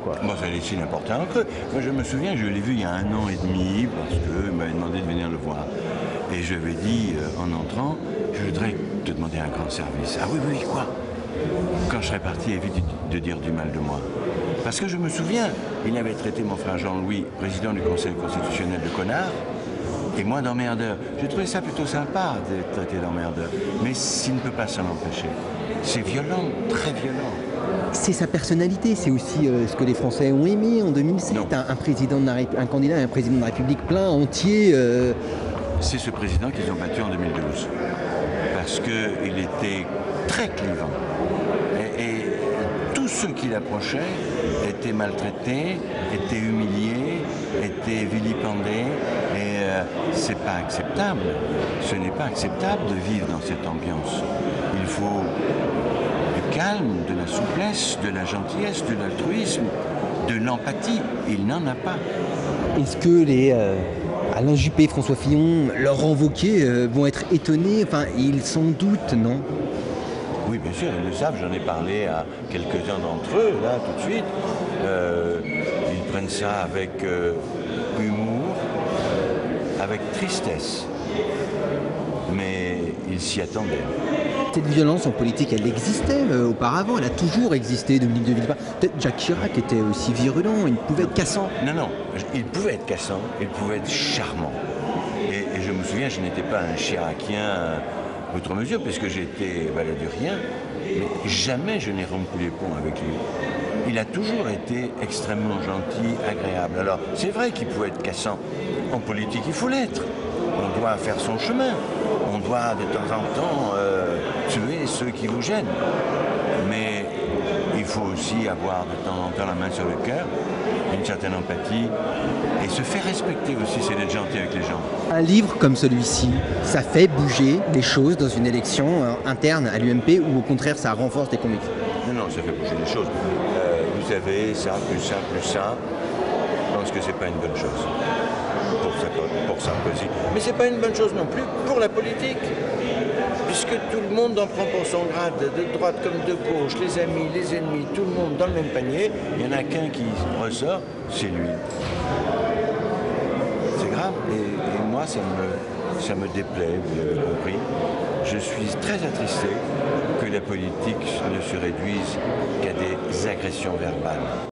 quoi. Bon, ça laissé n'importe un creux. Moi, je me souviens, je l'ai vu il y a 1 an et demi, parce qu'il m'avait demandé de venir le voir. Et je lui ai dit, en entrant, je voudrais te demander un grand service. Ah oui, oui, quoi? Quand je serais parti, évite de dire du mal de moi. Parce que je me souviens, il avait traité mon frère Jean-Louis, président du Conseil constitutionnel, de connard, et moi d'emmerdeur. J'ai trouvé ça plutôt sympa d'être traité d'emmerdeur. Mais s'il ne peut pas s'en empêcher. C'est violent, très violent. C'est sa personnalité, c'est aussi ce que les Français ont aimé en 2007. Un candidat, un président de la République plein, entier. C'est ce président qu'ils ont battu en 2012. Parce qu'il était très clivant. Et tous ceux qui l'approchaient étaient maltraités, étaient humiliés, étaient vilipendés. Et c'est pas acceptable. Ce n'est pas acceptable de vivre dans cette ambiance. Il faut du calme, de la souplesse, de la gentillesse, de l'altruisme, de l'empathie. Il n'en a pas. Est-ce que les Alain Juppé, François Fillon, Laurent Wauquiez vont être étonnés? Enfin, ils s'en doutent, non? Oui, bien sûr, ils le savent. J'en ai parlé à quelques-uns d'entre eux, là, tout de suite. Ils prennent ça avec humour, avec tristesse. Mais ils s'y attendaient. Cette violence en politique, elle existait auparavant, elle a toujours existé, Dominique de Villepin. Peut-être Jacques Chirac était aussi virulent, il pouvait être cassant. Non, non, il pouvait être cassant, il pouvait être charmant. Et je me souviens, je n'étais pas un chiracien outre mesure, puisque j'étais baladurien, mais jamais je n'ai rompu les ponts avec lui. Il a toujours été extrêmement gentil, agréable. Alors, c'est vrai qu'il pouvait être cassant. En politique, il faut l'être. On doit faire son chemin. On doit de temps en temps tuer ceux qui vous gênent. Mais il faut aussi avoir de temps en temps la main sur le cœur, une certaine empathie, et se faire respecter aussi, c'est d'être gentil avec les gens. Un livre comme celui-ci, ça fait bouger les choses dans une élection interne à l'UMP ou au contraire ça renforce les convictions? Non, non, ça fait bouger les choses. Vous savez, ça, plus ça, plus ça, je pense que c'est pas une bonne chose pour Sarkozy. Mais c'est pas une bonne chose non plus pour la politique. Puisque tout le monde en prend pour son grade, de droite comme de gauche, les amis, les ennemis, tout le monde dans le même panier, il n'y en a qu'un qui ressort, c'est lui. C'est grave, et moi ça me déplaît, vous l'avez compris. Je suis très attristé que la politique ne se réduise qu'à des agressions verbales.